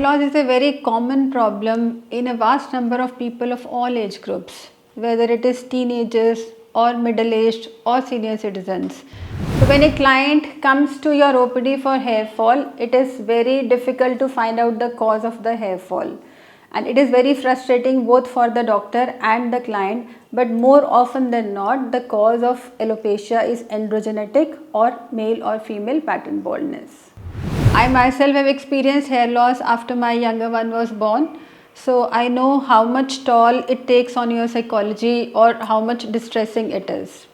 loss is a very common problem in a vast number of people of all age groups, whether it is teenagers or middle-aged or senior citizens. So when a client comes to your OPD for hair fall, it is very difficult to find out the cause of the hair fall. And it is very frustrating both for the doctor and the client, but more often than not, the cause of alopecia is androgenetic or male or female pattern baldness. I myself have experienced hair loss after my younger one was born. So I know how much toll it takes on your psychology or how much distressing it is.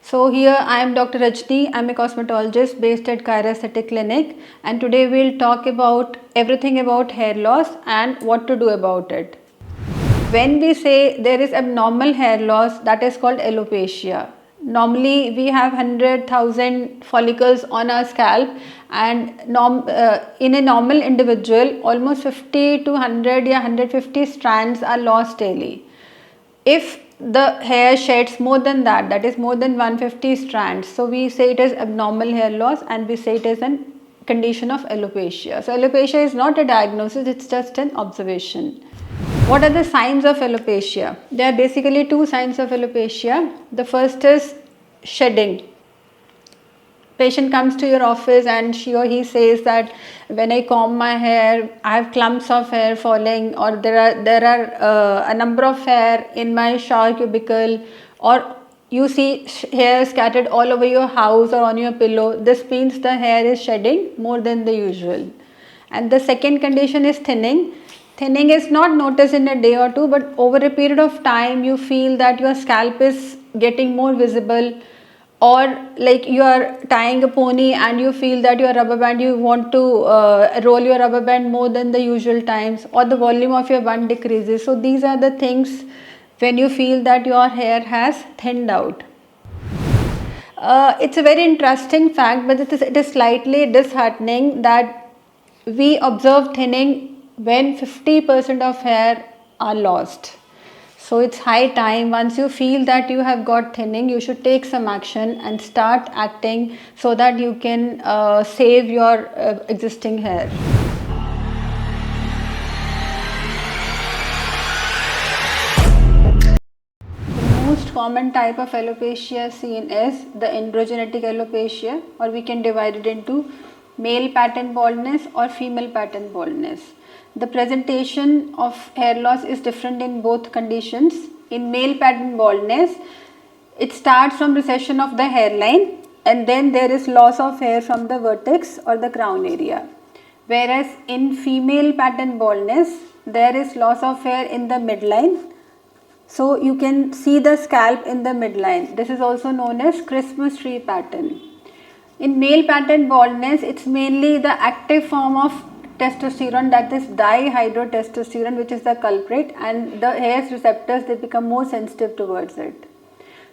So here I am Dr. Rajni. I am a cosmetologist based at Kyra Aesthetic Clinic, and today we'll talk about everything about hair loss and what to do about it. When we say there is abnormal hair loss, that is called alopecia. Normally we have 100,000 follicles on our scalp, and in a normal individual almost 50 to 100 or 150 strands are lost daily. If the hair sheds more than that, that is more than 150 strands, so we say it is abnormal hair loss and we say it is a condition of alopecia. So alopecia is not a diagnosis, it's just an observation. What are the signs of alopecia? There are basically two signs of alopecia. The first is shedding. Patient comes to your office and she or he says that when I comb my hair, I have clumps of hair falling, or there are a number of hair in my shower cubicle, or you see hair scattered all over your house or on your pillow. This means the hair is shedding more than the usual. And the second condition is thinning. Thinning is not noticed in a day or two, but over a period of time you feel that your scalp is getting more visible, or like you are tying a pony and you feel that your rubber band, you want to roll your rubber band more than the usual times, or the volume of your bun decreases. So these are the things when you feel that your hair has thinned out. It's a very interesting fact, but it is slightly disheartening that we observe thinning when 50% of hair are lost. So it's high time, once you feel that you have got thinning, you should take some action and start acting so that you can save your existing hair. The most common type of alopecia seen is the androgenetic alopecia, or we can divide it into male pattern baldness or female pattern baldness. The presentation of hair loss is different in both conditions. In male pattern baldness, it starts from recession of the hairline, and then there is loss of hair from the vertex or the crown area. Whereas in female pattern baldness, there is loss of hair in the midline. So you can see the scalp in the midline. This is also known as Christmas tree pattern. In male pattern baldness, it's mainly the active form of testosterone, that is dihydrotestosterone, which is the culprit, and the hair's receptors, they become more sensitive towards it.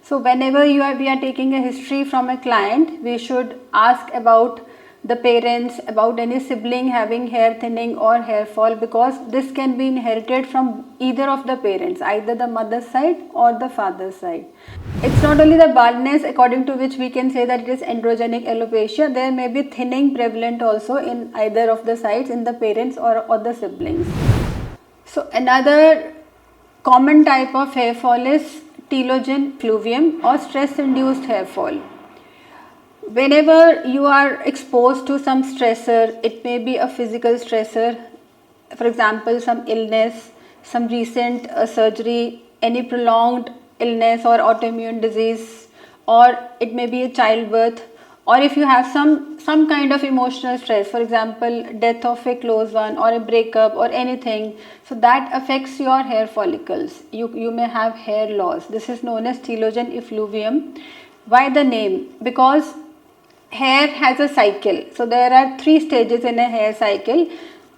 So whenever we are taking a history from a client, we should ask about the parents, about any sibling having hair thinning or hair fall, because this can be inherited from either of the parents, either the mother's side or the father's side. It's not only the baldness according to which we can say that it is androgenic alopecia, there may be thinning prevalent also in either of the sides, in the parents or the siblings. So another common type of hair fall is telogen effluvium or stress induced hair fall. Whenever you are exposed to some stressor, it may be a physical stressor, for example some illness, some recent surgery, any prolonged illness or autoimmune disease, or it may be a childbirth, or if you have some kind of emotional stress, for example death of a close one or a breakup or anything, so that affects your hair follicles. You may have hair loss. This is known as telogen effluvium. Why the name? Because hair has a cycle. So there are 3 stages in a hair cycle.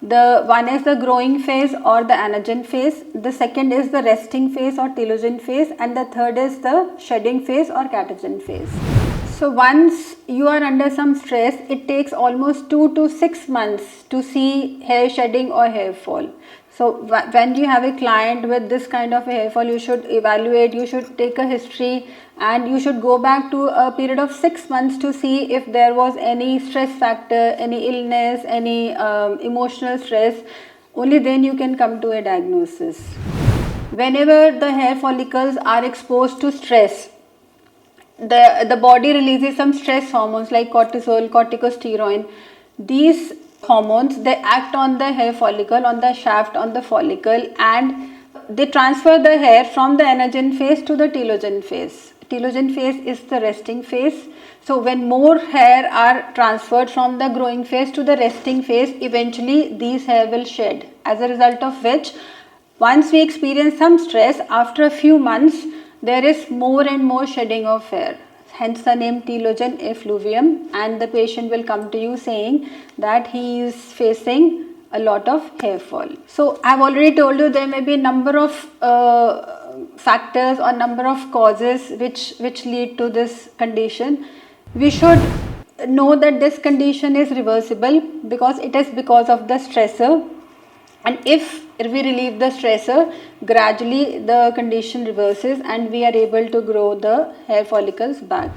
The one is the growing phase or the anagen phase, the second is the resting phase or telogen phase, and the third is the shedding phase or catagen phase. So once you are under some stress, it takes almost 2 to 6 months to see hair shedding or hair fall. So when you have a client with this kind of a hair fall, you should evaluate, you should take a history and you should go back to a period of 6 months to see if there was any stress factor, any illness, any emotional stress. Only then you can come to a diagnosis. Whenever the hair follicles are exposed to stress, the body releases some stress hormones like cortisol, corticosteroid. These hormones, they act on the hair follicle, on the shaft, on the follicle, and they transfer the hair from the anagen phase to the telogen phase. Telogen phase is the resting phase. So when more hair are transferred from the growing phase to the resting phase, eventually these hair will shed, as a result of which once we experience some stress, after a few months there is more and more shedding of hair, hence the name telogen effluvium, and the patient will come to you saying that he is facing a lot of hair fall. So I have already told you there may be a number of factors or number of causes which lead to this condition. We should know that this condition is reversible because it is because of the stressor, and if we relieve the stressor, gradually the condition reverses and we are able to grow the hair follicles back.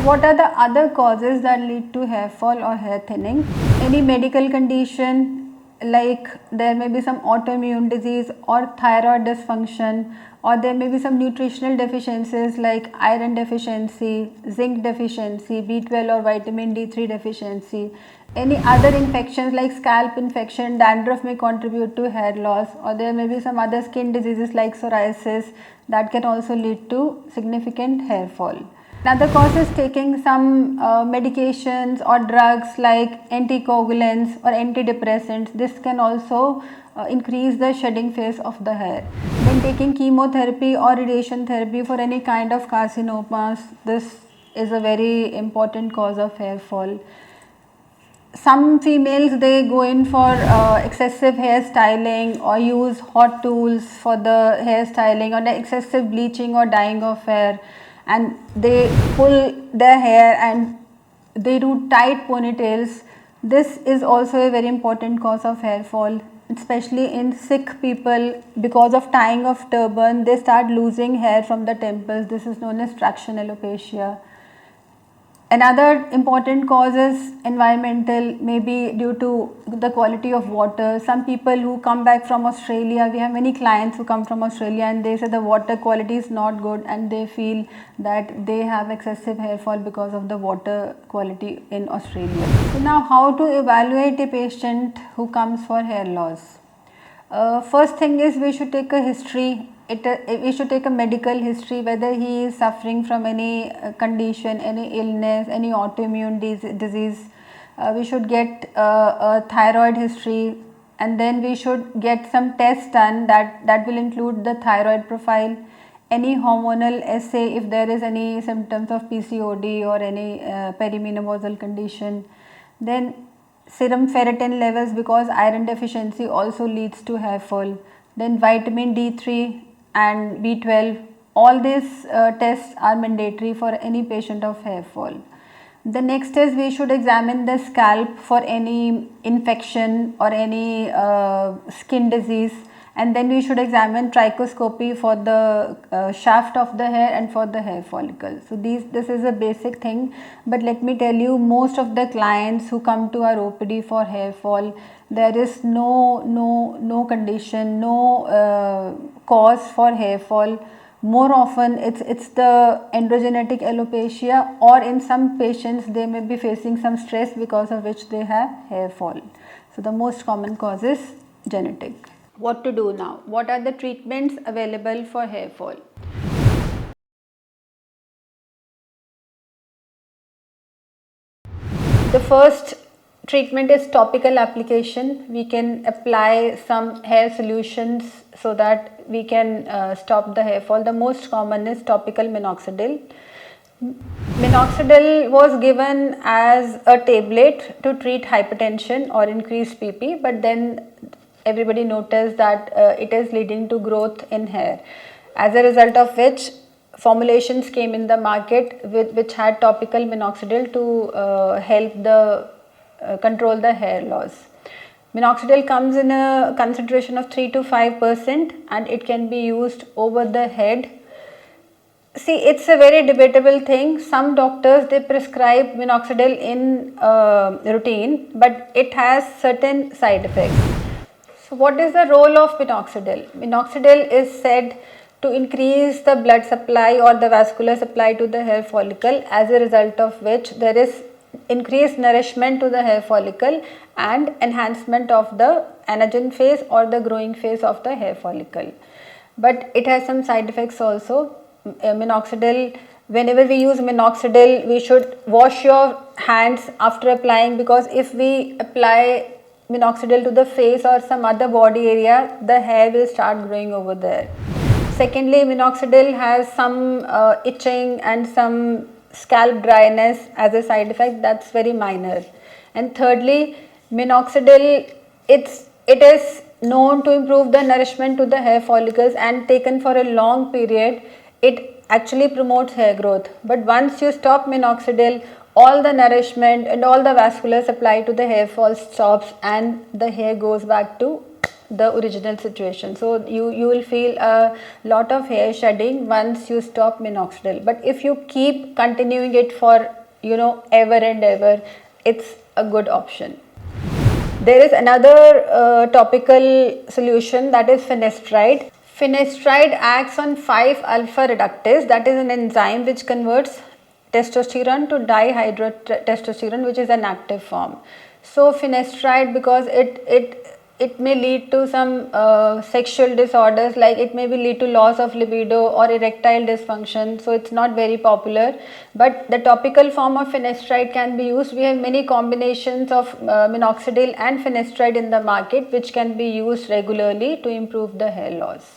What are the other causes that lead to hair fall or hair thinning? Any medical condition, like there may be some autoimmune disease or thyroid dysfunction, or there may be some nutritional deficiencies like iron deficiency, zinc deficiency, B12 or vitamin D3 deficiency. Any other infections like scalp infection, dandruff may contribute to hair loss, or there may be some other skin diseases like psoriasis that can also lead to significant hair fall. Another cause is taking some medications or drugs like anticoagulants or antidepressants. This can also increase the shedding phase of the hair. Then taking chemotherapy or radiation therapy for any kind of carcinomas. This is a very important cause of hair fall. Some females, they go in for excessive hair styling or use hot tools for the hair styling, or the excessive bleaching or dyeing of hair, and they pull their hair and they do tight ponytails. This is also a very important cause of hair fall, especially in Sikh people. Because of tying of turban, they start losing hair from the temples. This is known as traction alopecia. Another important cause is environmental, maybe due to the quality of water. Some people who come back from Australia, we have many clients who come from Australia and they say the water quality is not good and they feel that they have excessive hair fall because of the water quality in Australia. So now, how to evaluate a patient who comes for hair loss? First thing is we should take a history. We should take a medical history, whether he is suffering from any condition, any illness, any autoimmune disease. We should get a thyroid history, and then we should get some tests done that will include the thyroid profile, any hormonal assay if there is any symptoms of PCOD or any perimenopausal condition. Then serum ferritin levels, because iron deficiency also leads to hair fall. Then vitamin D3 and B12, all these tests are mandatory for any patient of hair fall. The next is we should examine the scalp for any infection or any skin disease, and then we should examine trichoscopy for the shaft of the hair and for the hair follicle. So this is a basic thing, but let me tell you, most of the clients who come to our OPD for hair fall, there is no condition, no cause for hair fall. More often it's the androgenetic alopecia, or in some patients they may be facing some stress because of which they have hair fall. So the most common cause is genetic. What to do now? What are the treatments available for hair fall? The first treatment is topical application. We can apply some hair solutions so that we can stop the hair fall. The most common is topical minoxidil. Minoxidil was given as a tablet to treat hypertension or increased PP, but then everybody noticed that it is leading to growth in hair, as a result of which formulations came in the market which had topical minoxidil to help the control the hair loss. Minoxidil comes in a concentration of 3 to 5% and it can be used over the head. See, it's a very debatable thing. Some doctors, they prescribe minoxidil in routine, but it has certain side effects. So what is the role of minoxidil? Minoxidil is said to increase the blood supply or the vascular supply to the hair follicle, as a result of which there is increased nourishment to the hair follicle and enhancement of the anagen phase or the growing phase of the hair follicle. But it has some side effects also. Minoxidil, whenever we use minoxidil, we should wash your hands after applying, because if we apply minoxidil to the face or some other body area, the hair will start growing over there. Secondly, minoxidil has some itching and some scalp dryness as a side effect. That's very minor. And thirdly, minoxidil, it is known to improve the nourishment to the hair follicles, and taken for a long period, it actually promotes hair growth. But once you stop minoxidil, all the nourishment and all the vascular supply to the hair fall stops and the hair goes back to the original situation. So you will feel a lot of hair shedding once you stop minoxidil. But if you keep continuing it for ever and ever, it's a good option. There is another topical solution, that is finasteride. Finasteride acts on 5-alpha reductase, that is an enzyme which converts testosterone to dihydrotestosterone, which is an active form. So finasteride, because it may lead to some sexual disorders, like it may lead to loss of libido or erectile dysfunction, so it's not very popular. But the topical form of finasteride can be used. We have many combinations of minoxidil and finasteride in the market, which can be used regularly to improve the hair loss.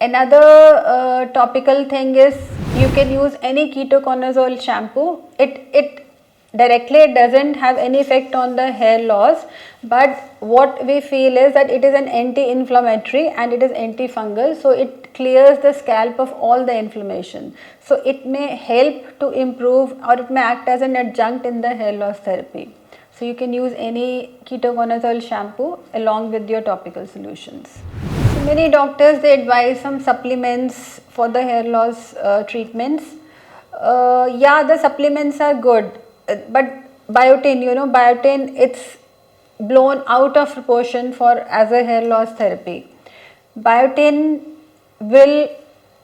Another topical thing is, you can use any ketoconazole shampoo. It directly doesn't have any effect on the hair loss, but what we feel is that it is an anti-inflammatory and it is antifungal, so it clears the scalp of all the inflammation. So it may help to improve, or it may act as an adjunct in the hair loss therapy. So you can use any ketoconazole shampoo along with your topical solutions. So many doctors, they advise some supplements for the hair loss treatments. Yeah, the supplements are good, but biotin, biotin, it's blown out of proportion as a hair loss therapy. Biotin will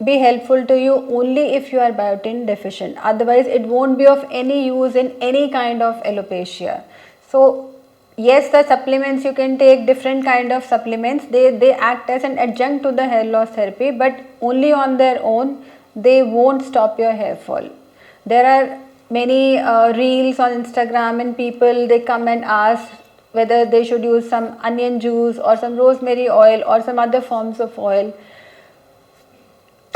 be helpful to you only if you are biotin deficient. Otherwise, it won't be of any use in any kind of alopecia. So yes, the supplements, you can take different kind of supplements. They act as an adjunct to the hair loss therapy, but only on their own, they won't stop your hair fall. There are many reels on Instagram, and people, they come and ask whether they should use some onion juice or some rosemary oil or some other forms of oil.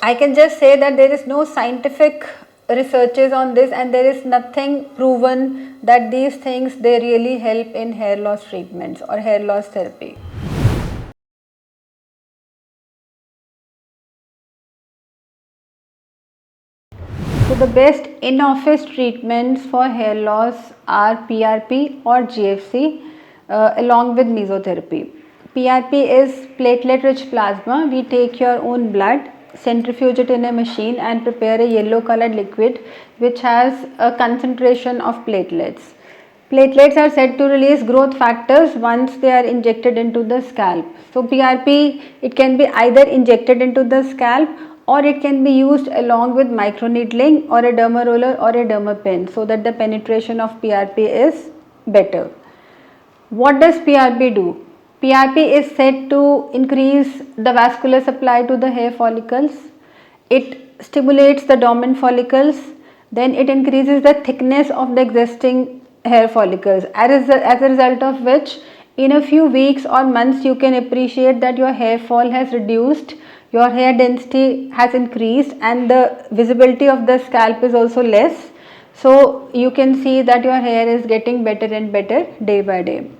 I can just say that there is no scientific researches on this, and there is nothing proven that these things, they really help in hair loss treatments or hair loss therapy. So the best in-office treatments for hair loss are PRP or GFC along with mesotherapy. PRP is platelet-rich plasma. We take your own blood, centrifuge it in a machine and prepare a yellow colored liquid which has a concentration of platelets. Platelets are said to release growth factors once they are injected into the scalp. So PRP, it can be either injected into the scalp, or it can be used along with microneedling or a derma roller or a derma pen, so that the penetration of PRP is better. What does PRP do? PRP is said to increase the vascular supply to the hair follicles. It stimulates the dormant follicles. Then it increases the thickness of the existing hair follicles, as a result of which, in a few weeks or months, you can appreciate that your hair fall has reduced, your hair density has increased, and the visibility of the scalp is also less. So you can see that your hair is getting better and better day by day.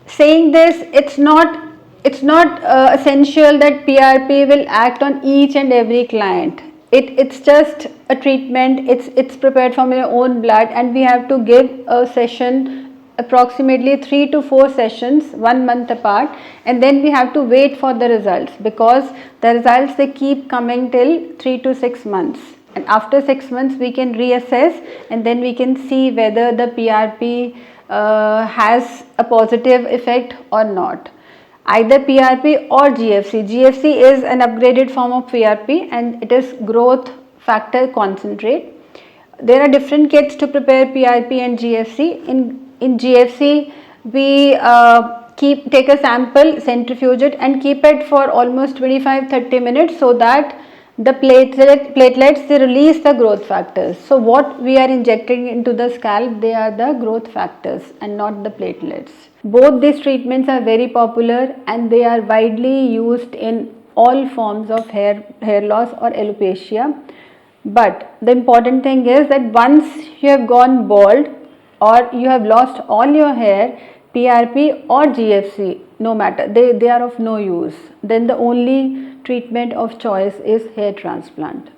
Saying this, it's not essential that PRP will act on each and every client. It's just a treatment. It's prepared from your own blood, and we have to give a session approximately 3 to 4 sessions 1 month apart, and then we have to wait for the results, because the results they keep coming till 3 to 6 months, and after 6 months we can reassess, and then we can see whether the PRP has a positive effect or not. Either PRP or GFC. GFC is an upgraded form of PRP and it is growth factor concentrate. There are different kits to prepare PRP and GFC. In GFC, we take a sample, centrifuge it, and keep it for almost 25-30 minutes, so that the platelets they release the growth factors. So what we are injecting into the scalp, they are the growth factors and not the platelets. Both these treatments are very popular and they are widely used in all forms of hair loss or alopecia. But the important thing is that once you have gone bald or you have lost all your hair, PRP or GFC, no matter, they are of no use. Then the only treatment of choice is hair transplant.